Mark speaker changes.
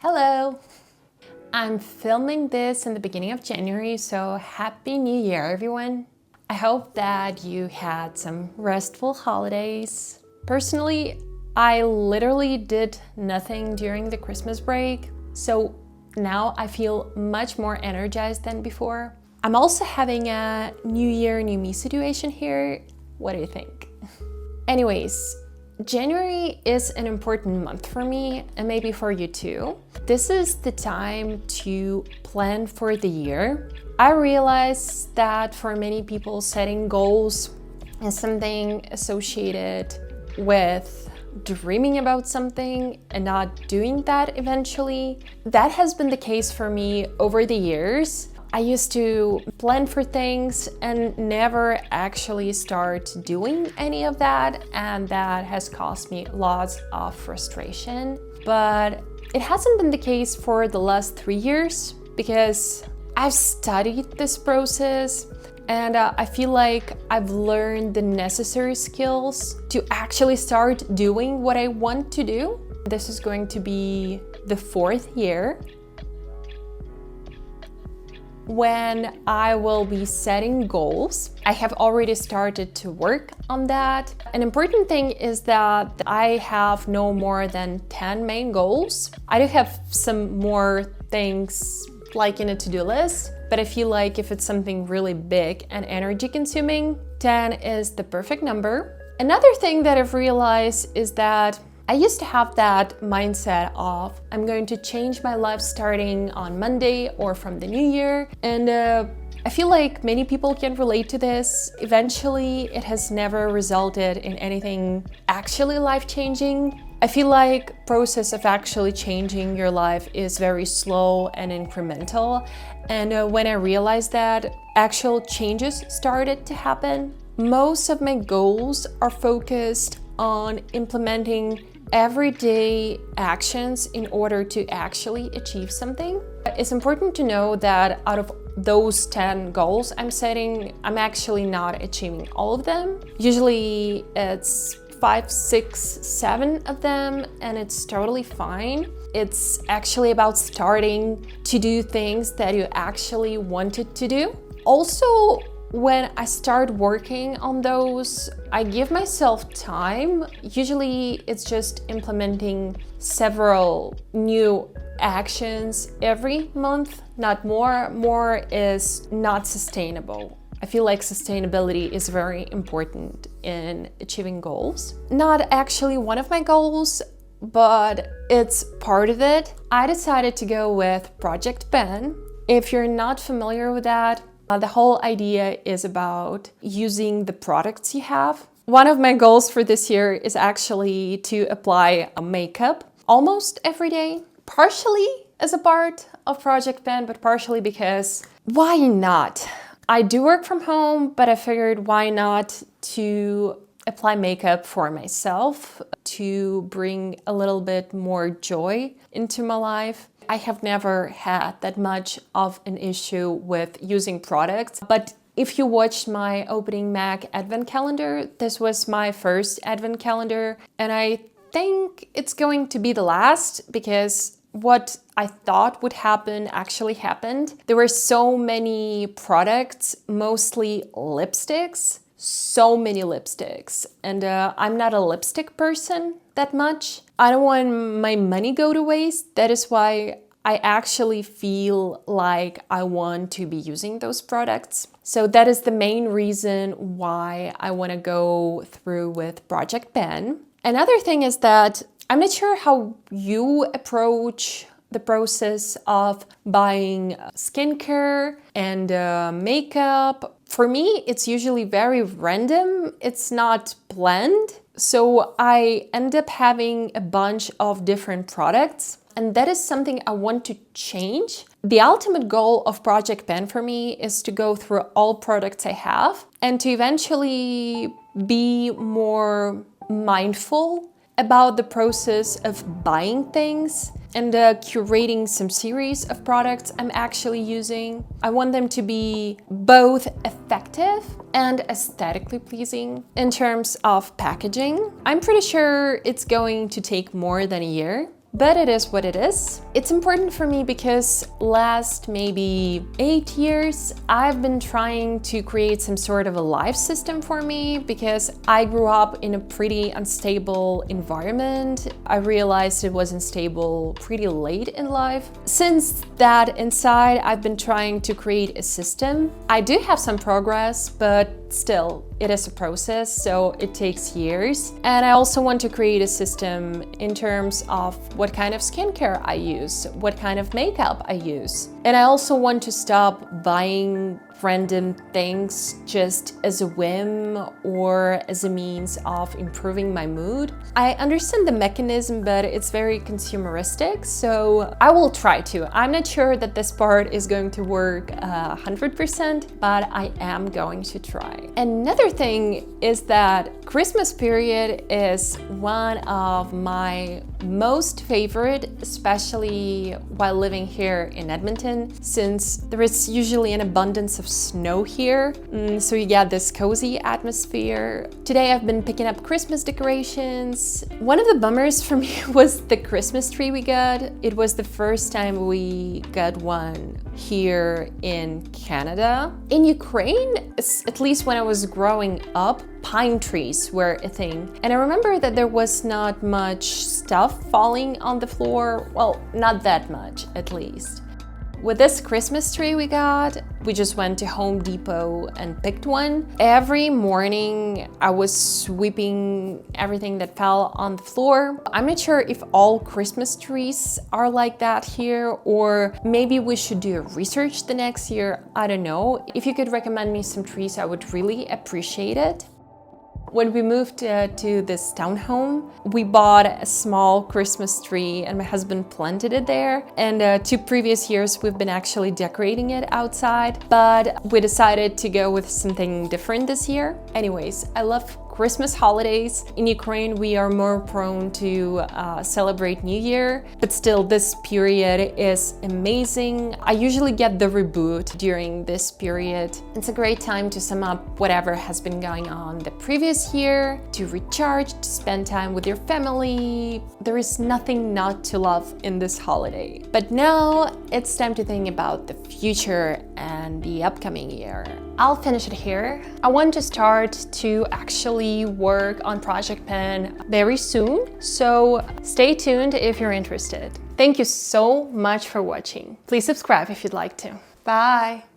Speaker 1: Hello! I'm filming this in the beginning of January, so Happy New Year, everyone! I hope that you had some restful holidays. Personally, I literally did nothing during the Christmas break, so now I feel much more energized than before. I'm also having a New Year, New Me situation here. What do you think? Anyways, January is an important month for me and maybe for you too. This is the time to plan for the year. I realize that for many people, setting goals is something associated with dreaming about something and not doing that eventually. That has been the case for me over the years. I used to plan for things and never actually start doing any of that, and that has caused me lots of frustration. But it hasn't been the case for the last 3 years because I've studied this process and I feel like I've learned the necessary skills to actually start doing what I want to do. This is going to be the 4th year when I will be setting goals. I have already started to work on that. An important thing is that I have no more than 10 main goals. I do have some more things like in a to-do list, but I feel like if it's something really big and energy consuming, 10 is the perfect number. Another thing that I've realized is that I used to have that mindset of I'm going to change my life starting on Monday or from the new year. And I feel like many people can relate to this. Eventually, it has never resulted in anything actually life-changing. I feel like process of actually changing your life is very slow and incremental. And when I realized that, actual changes started to happen. Most of my goals are focused on implementing everyday actions in order to actually achieve something. It's important to know that out of those 10 goals I'm setting, I'm actually not achieving all of them. Usually it's 5, 6, 7 of them, and it's totally fine. It's actually about starting to do things that you actually wanted to do. Also, when I start working on those, I give myself time. Usually it's just implementing several new actions every month, not more. More is not sustainable. I feel like sustainability is very important in achieving goals. Not actually one of my goals, but it's part of it. I decided to go with Project Ben. If you're not familiar with that, the whole idea is about using the products you have. One of my goals for this year is actually to apply a makeup almost every day, partially as a part of Project Ben, but partially because why not? I do work from home, but I figured why not to apply makeup for myself to bring a little bit more joy into my life. I have never had that much of an issue with using products, but if you watched my opening MAC advent calendar, this was my first advent calendar, and I think it's going to be the last because what I thought would happen actually happened. There were so many products, mostly lipsticks, so many lipsticks, and I'm not a lipstick person that much. I don't want my money go to waste. That is why I actually feel like I want to be using those products. So that is the main reason why I want to go through with Project Ben. Another thing is that I'm not sure how you approach the process of buying skincare and makeup. For me, it's usually very random. It's not planned. So I end up having a bunch of different products, and that is something I want to change. The ultimate goal of Project Ben for me is to go through all products I have and to eventually be more mindful about the process of buying things and curating some series of products I'm actually using. I want them to be both effective and aesthetically pleasing. In terms of packaging, I'm pretty sure it's going to take more than a year, but it is what it is. It's important for me because last maybe 8 years, I've been trying to create some sort of a life system for me because I grew up in a pretty unstable environment. I realized it was unstable pretty late in life. Since that inside, I've been trying to create a system. I do have some progress, but still, it is a process, so it takes years. And I also want to create a system in terms of what kind of skincare I use, what kind of makeup I use. And I also want to stop buying random things just as a whim or as a means of improving my mood. I understand the mechanism, but it's very consumeristic, so I will try to. I'm not sure that this part is going to work 100%, but I am going to try. Another thing is that Christmas period is one of my most favorite, especially while living here in Edmonton, since there is usually an abundance of snow here, so you get this cozy atmosphere. Today I've been picking up Christmas decorations. One of the bummers for me was the Christmas tree we got. It was the first time we got one here in Canada. In Ukraine, at least when I was growing up, pine trees were a thing. And I remember that there was not much stuff falling on the floor. Well, not that much, at least. With this Christmas tree we got, we just went to Home Depot and picked one. Every morning I was sweeping everything that fell on the floor. I'm not sure if all Christmas trees are like that here, or maybe we should do a research the next year. I don't know. If you could recommend me some trees, I would really appreciate it. When we moved to this townhome, we bought a small Christmas tree and my husband planted it there. And 2 previous years we've been actually decorating it outside, but we decided to go with something different this year. Anyways, I love Christmas holidays. In Ukraine, we are more prone to celebrate New Year, but still this period is amazing. I usually get the reboot during this period. It's a great time to sum up whatever has been going on the previous year, to recharge, to spend time with your family. There is nothing not to love in this holiday. But now it's time to think about the future and the upcoming year. I'll finish it here. I want to start to actually work on Project Pen very soon, so stay tuned if you're interested. Thank you so much for watching. Please subscribe if you'd like to. Bye!